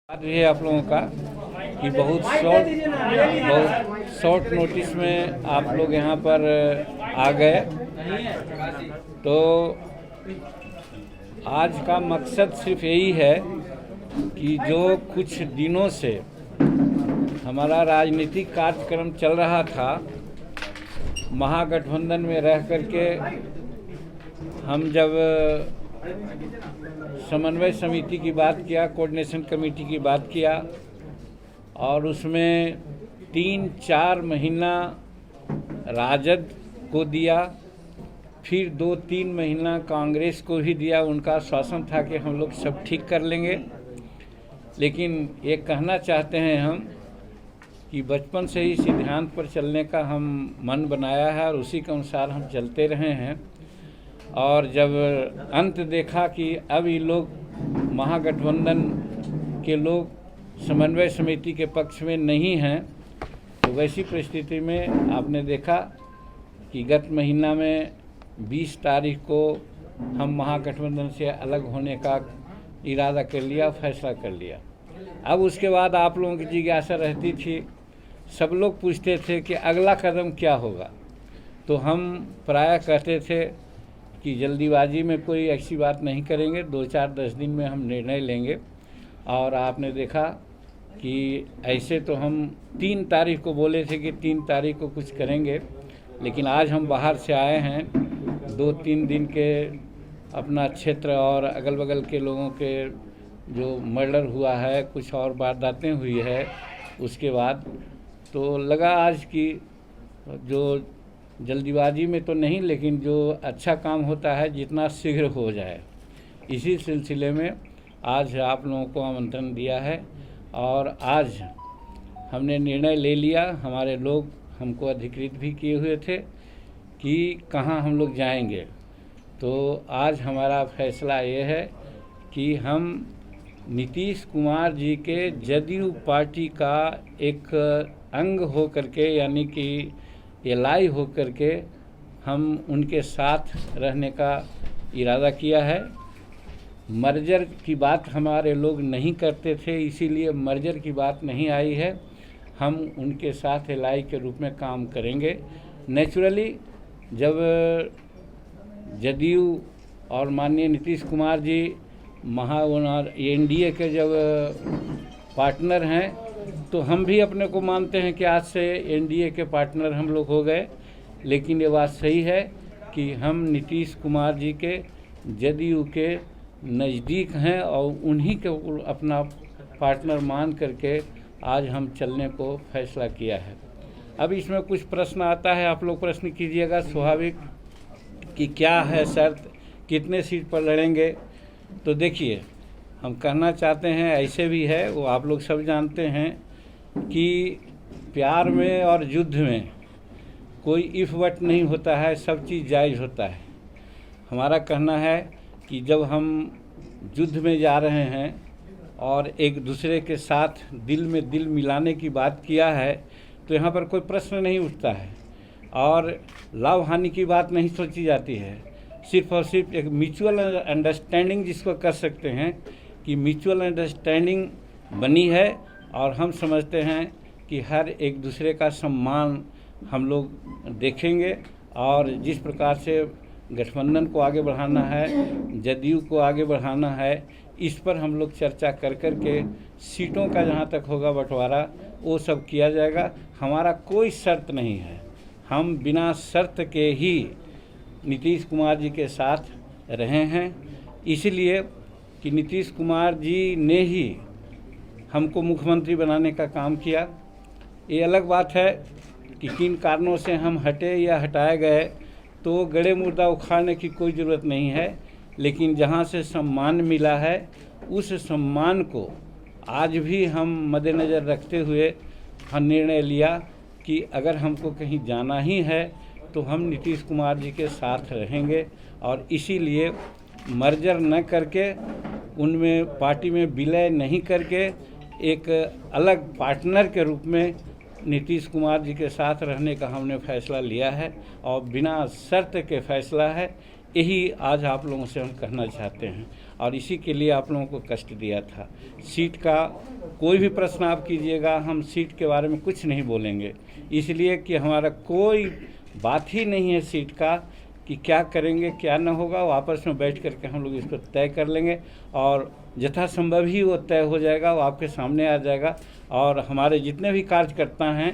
बात है आप लोगों का कि बहुत शॉर्ट नोटिस में आप लोग यहाँ पर आ गए। तो आज का मकसद सिर्फ यही है कि जो कुछ दिनों से हमारा राजनीतिक कार्यक्रम चल रहा था, महागठबंधन में रह करके हम जब समन्वय समिति की बात किया, कोऑर्डिनेशन कमेटी की बात किया और उसमें 3-4 महीना राजद को दिया, फिर 2-3 महीना कांग्रेस को भी दिया। उनका आश्वासन था कि हम लोग सब ठीक कर लेंगे। लेकिन ये कहना चाहते हैं हम कि बचपन से ही सिद्धांत पर चलने का हम मन बनाया है और उसी के अनुसार हम चलते रहे हैं। और जब अंत देखा कि अब ये लोग महागठबंधन के लोग समन्वय समिति के पक्ष में नहीं हैं, तो वैसी परिस्थिति में आपने देखा कि गत महीना में 20 तारीख को हम महागठबंधन से अलग होने का इरादा कर लिया, फैसला कर लिया। अब उसके बाद आप लोगों की जिज्ञासा रहती थी, सब लोग पूछते थे कि अगला कदम क्या होगा। तो हम प्रायः कहते थे कि जल्दीबाजी में कोई ऐसी बात नहीं करेंगे, 2-4-10 दिन में हम निर्णय लेंगे। और आपने देखा कि ऐसे तो हम 3 तारीख को बोले थे कि 3 तारीख को कुछ करेंगे, लेकिन आज हम बाहर से आए हैं। 2-3 दिन के अपना क्षेत्र और अगल बगल के लोगों के जो मर्डर हुआ है, कुछ और वारदातें हुई है, उसके बाद तो लगा आज की जो जल्दीबाजी में तो नहीं, लेकिन जो अच्छा काम होता है जितना शीघ्र हो जाए, इसी सिलसिले में आज आप लोगों को आमंत्रण दिया है। और आज हमने निर्णय ले लिया, हमारे लोग हमको अधिकृत भी किए हुए थे कि कहाँ हम लोग जाएंगे। तो आज हमारा फैसला ये है कि हम नीतीश कुमार जी के जदयू पार्टी का एक अंग हो करके, यानी कि एलाई हो करके हम उनके साथ रहने का इरादा किया है। मर्जर की बात हमारे लोग नहीं करते थे, इसीलिए मर्जर की बात नहीं आई है। हम उनके साथ एलाई के रूप में काम करेंगे। नेचुरली जब जदयू और माननीय नीतीश कुमार जी एनडीए के जब पार्टनर हैं, तो हम भी अपने को मानते हैं कि आज से एनडीए के पार्टनर हम लोग हो गए। लेकिन ये बात सही है कि हम नीतीश कुमार जी के जदयू के नज़दीक हैं और उन्हीं को अपना पार्टनर मान करके आज हम चलने को फैसला किया है। अब इसमें कुछ प्रश्न आता है, आप लोग प्रश्न कीजिएगा स्वाभाविक कि क्या है शर्त, कितने सीट पर लड़ेंगे। तो देखिए, हम कहना चाहते हैं, ऐसे भी है, वो आप लोग सब जानते हैं कि प्यार में और युद्ध में कोई इफ वट नहीं होता है, सब चीज़ जायज़ होता है। हमारा कहना है कि जब हम युद्ध में जा रहे हैं और एक दूसरे के साथ दिल में दिल मिलाने की बात किया है, तो यहाँ पर कोई प्रश्न नहीं उठता है और लाभ हानि की बात नहीं सोची जाती है। सिर्फ और सिर्फ एक म्यूचुअल अंडरस्टैंडिंग जिसको कर सकते हैं कि म्यूचुअल अंडरस्टैंडिंग बनी है। और हम समझते हैं कि हर एक दूसरे का सम्मान हम लोग देखेंगे और जिस प्रकार से गठबंधन को आगे बढ़ाना है, जदयू को आगे बढ़ाना है, इस पर हम लोग चर्चा कर कर के सीटों का जहाँ तक होगा बंटवारा वो सब किया जाएगा। हमारा कोई शर्त नहीं है, हम बिना शर्त के ही नीतीश कुमार जी के साथ रहे हैं, इसलिए कि नीतीश कुमार जी ने ही हमको मुख्यमंत्री बनाने का काम किया। ये अलग बात है कि किन कारणों से हम हटे या हटाए गए, तो गड़े मुर्दा उखाड़ने की कोई ज़रूरत नहीं है। लेकिन जहाँ से सम्मान मिला है, उस सम्मान को आज भी हम मद्देनज़र रखते हुए हम निर्णय लिया कि अगर हमको कहीं जाना ही है तो हम नीतीश कुमार जी के साथ रहेंगे। और इसीलिए मर्जर न करके, उनमें पार्टी में विलय नहीं करके, एक अलग पार्टनर के रूप में नीतीश कुमार जी के साथ रहने का हमने फैसला लिया है और बिना शर्त के फैसला है। यही आज आप लोगों से हम कहना चाहते हैं और इसी के लिए आप लोगों को कष्ट दिया था। सीट का कोई भी प्रश्न आप कीजिएगा, हम सीट के बारे में कुछ नहीं बोलेंगे, इसलिए कि हमारा कोई बात ही नहीं है सीट का कि क्या करेंगे क्या न होगा। वो आपस में बैठ करके हम लोग इसको तय कर लेंगे और यथासंभव ही वो तय हो जाएगा, वो आपके सामने आ जाएगा। और हमारे जितने भी कार्यकर्ता हैं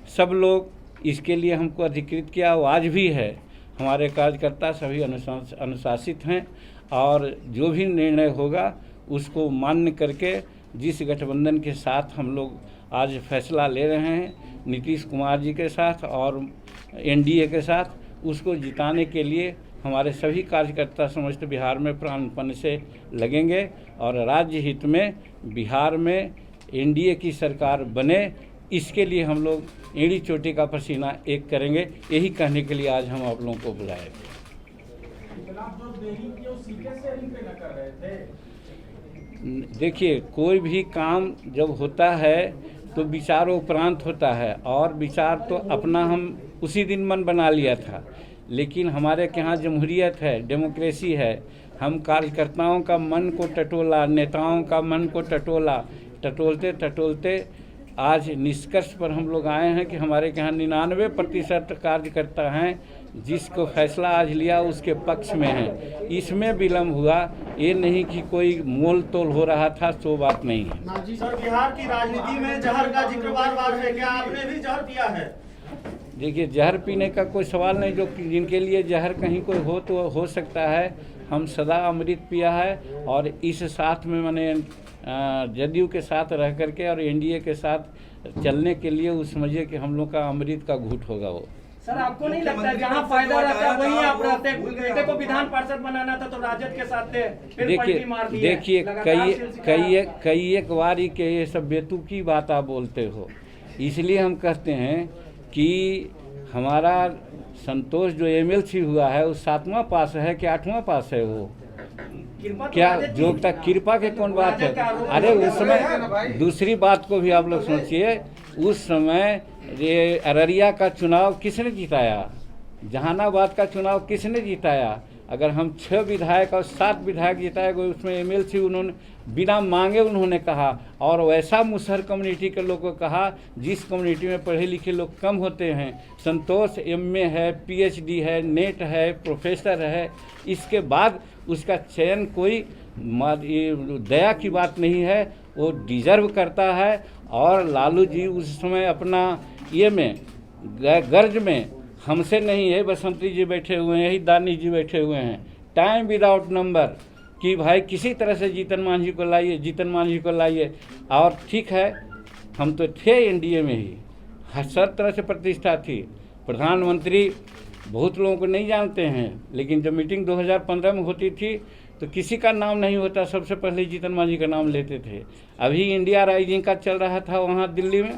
सब लोग इसके लिए हमको अधिकृत किया, वो आज भी है। हमारे कार्यकर्ता सभी अनुशासित हैं और जो भी निर्णय होगा उसको मान्य करके जिस गठबंधन के साथ हम लोग आज फैसला ले रहे हैं नीतीश कुमार जी के साथ और एनडीए के साथ, उसको जिताने के लिए हमारे सभी कार्यकर्ता समस्त बिहार में प्राणपण से लगेंगे और राज्य हित में बिहार में एनडीए की सरकार बने, इसके लिए हम लोग एड़ी चोटी का पसीना एक करेंगे। यही कहने के लिए आज हम आप लोगों को बुलाए थे। देखिए, कोई भी काम जब होता है तो विचारों उपरांत होता है और विचार तो अपना हम उसी दिन मन बना लिया था, लेकिन हमारे यहाँ जमहूरियत है, डेमोक्रेसी है। हम कार्यकर्ताओं का मन को टटोला, नेताओं का मन को टटोलते टटोलते आज निष्कर्ष पर हम लोग आए हैं कि हमारे यहाँ 99% कार्यकर्ता हैं जिसको फैसला आज लिया उसके पक्ष में है। इसमें विलम्ब हुआ, ये नहीं कि कोई मोल तोल हो रहा था, तो बात नहीं है। सर, बिहार की राजनीति में जहर का जिक्र बार-बार है, क्या आपने भी जहर पिया है? देखिए, जहर पीने का कोई सवाल नहीं, जो जिनके लिए जहर कहीं कोई हो तो हो सकता है। हम सदा अमृत पिया है और इस साथ में मैंने जदयू के साथ रह करके और एनडीए के साथ चलने के लिए उस समझिए कि हम लोग का अमृत का घूंट होगा वो। सर, आपको नहीं लगता है जहाँ फायदा रहता है वहीं आप रहते हैं? बेटे को विधान पार्षद बनाना था तो राजद के साथ थे, फिर पलटी मार दी है। देखिए, कई एक बार के ये सब बेतुकी बात आप बोलते हो, इसलिए हम कहते हैं कि हमारा संतोष जो एमएलसी हुआ है वो 7वां पास है कि 8वां पास है? वो क्या योग्यता, कृपा के कौन बात है? अरे उस समय दूसरी बात को भी आप लोग सोचिए, उस समय ये अररिया का चुनाव किसने जिताया, जहानाबाद का चुनाव किसने जिताया? अगर हम 6 विधायक और 7 विधायक जिताए गए, उसमें एमएलसी उन्होंने बिना मांगे उन्होंने कहा, और वैसा मुसहर कम्युनिटी के लोगों को कहा जिस कम्युनिटी में पढ़े लिखे लोग कम होते हैं। संतोष एमए है, पीएचडी है, नेट है, प्रोफेसर है, इसके बाद उसका चयन कोई दया की बात नहीं है, वो डिजर्व करता है। और लालू जी उस समय अपना ये में गर्ज में हमसे नहीं है, बसंती जी बैठे हुए हैं, यही दानी जी बैठे हुए हैं, टाइम विदाउट नंबर कि भाई किसी तरह से जीतन मांझी को लाइए। और ठीक है, हम तो थे एनडीए में ही, हर तरह से प्रतिष्ठा थी। प्रधानमंत्री बहुत लोगों को नहीं जानते हैं, लेकिन जब मीटिंग 2015 में होती थी तो किसी का नाम नहीं होता, सबसे पहले जीतन मांझी का नाम लेते थे। अभी इंडिया राइजिंग का चल रहा था वहाँ दिल्ली में,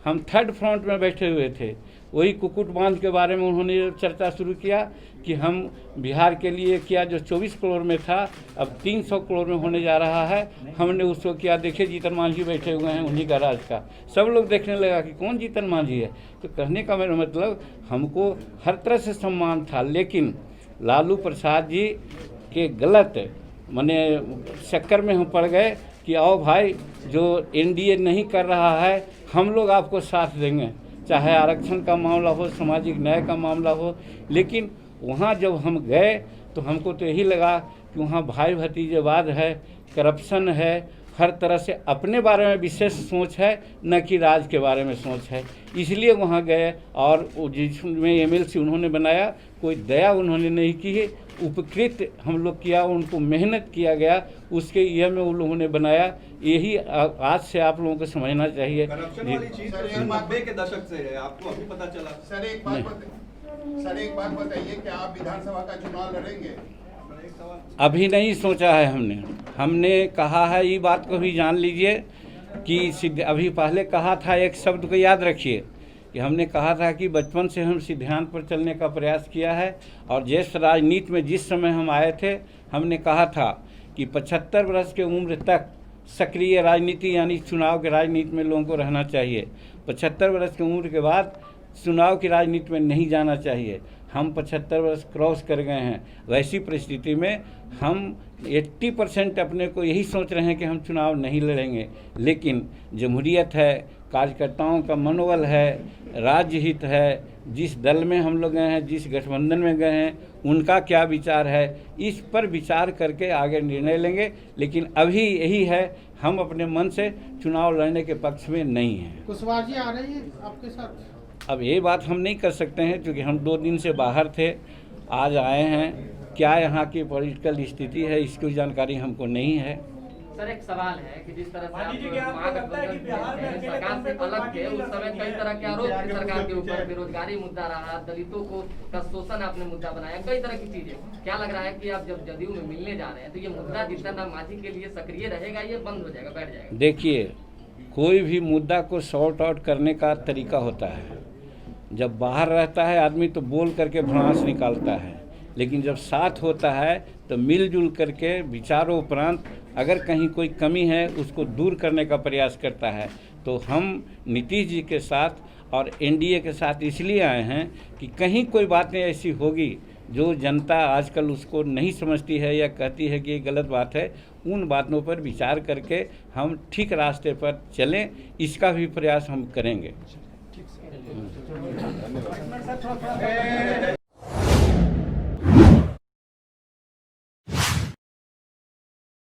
हम 3rd फ्रंट में बैठे हुए थे। वही कुकुट बांध के बारे में उन्होंने चर्चा शुरू किया कि हम बिहार के लिए किया, जो 24 करोड़ में था अब 300 करोड़ में होने जा रहा है, हमने उसको किया। देखिए, जीतन मांझी बैठे हुए हैं, उन्हीं का राज का। सब लोग देखने लगा कि कौन जीतन मांझी है। तो कहने का मेरा मतलब, हमको हर तरह से सम्मान था, लेकिन लालू प्रसाद जी के गलत माने चक्कर में हम पड़ गए कि आओ भाई, जो एनडीए नहीं कर रहा है हम लोग आपको साथ देंगे, चाहे आरक्षण का मामला हो, सामाजिक न्याय का मामला हो। लेकिन वहाँ जब हम गए तो हमको तो यही लगा कि वहाँ भाई भतीजेवाद है, करप्शन है, हर तरह से अपने बारे में विशेष सोच है, न कि राज के बारे में सोच है। इसलिए वहाँ गए और जिसमें एमएलसी उन्होंने बनाया, कोई दया उन्होंने नहीं की है, उपकृत हम लोग किया, उनको मेहनत किया गया, उसके ये में उन लोगों ने बनाया। यही आज से आप लोगों को समझना चाहिए। करप्शन वाली चीज 90 के दशक से है, आपको अभी पता चला? सर एक बात बताइए, क्या आप विधानसभा का चुनाव लड़ेंगे? अभी नहीं सोचा है हमने कहा है, ये बात को भी जान लीजिए कि अभी पहले कहा था, एक शब्द को याद रखिए कि हमने कहा था कि बचपन से हम सिद्धांत पर चलने का प्रयास किया है। और ज्येष्ठ राजनीति में जिस समय हम आए थे, हमने कहा था कि 75 वर्ष के उम्र तक सक्रिय राजनीति यानी चुनाव के राजनीति में लोगों को रहना चाहिए। 75 वर्ष की उम्र के बाद चुनाव की राजनीति में नहीं जाना चाहिए। हम 75 वर्ष क्रॉस कर गए हैं। वैसी परिस्थिति में हम 80% अपने को यही सोच रहे हैं कि हम चुनाव नहीं लड़ेंगे, लेकिन जमहूरियत है, कार्यकर्ताओं का मनोबल है, राज्य हित है, जिस दल में हम लोग गए हैं, जिस गठबंधन में गए हैं, उनका क्या विचार है, इस पर विचार करके आगे निर्णय लेंगे। लेकिन अभी यही है, हम अपने मन से चुनाव लड़ने के पक्ष में नहीं हैं। कुशवाहा जी आ रही है आपके साथ? अब ये बात हम नहीं कर सकते हैं क्योंकि हम 2 दिन से बाहर थे, आज आए हैं। क्या यहाँ की पॉलिटिकल स्थिति है इसकी जानकारी हमको नहीं है। सर एक सवाल है कि जिस तरह से मांझी जी, क्या आपको लगता है कि बिहार में अकेले सरकार से दम पे अलग थे, उस समय कई तरह के आरोप थे सरकार के ऊपर, पीछे? बेरोजगारी मुद्दा रहा, दलितों को का शोषण आपने मुद्दा बनाया, कई तरह की चीजें। क्या लग रहा है कि आप जब जदयू में मिलने जा रहे हैं तो ये मुद्दा जीतन राम मांझी के लिए सक्रिय रहेगा, ये बंद हो जाएगा, बैठ जाएगा? देखिए, कोई भी मुद्दा को सॉर्ट आउट करने का तरीका होता है। जब बाहर रहता है आदमी तो बोल करके भड़ास निकालता है, लेकिन जब साथ होता है तो मिलजुल करके विचारों उपरांत अगर कहीं कोई कमी है उसको दूर करने का प्रयास करता है। तो हम नीतीश जी के साथ और एनडीए के साथ इसलिए आए हैं कि कहीं कोई बातें ऐसी होगी जो जनता आजकल उसको नहीं समझती है या कहती है कि ये गलत बात है, उन बातों पर विचार करके हम ठीक रास्ते पर चलें, इसका भी प्रयास हम करेंगे।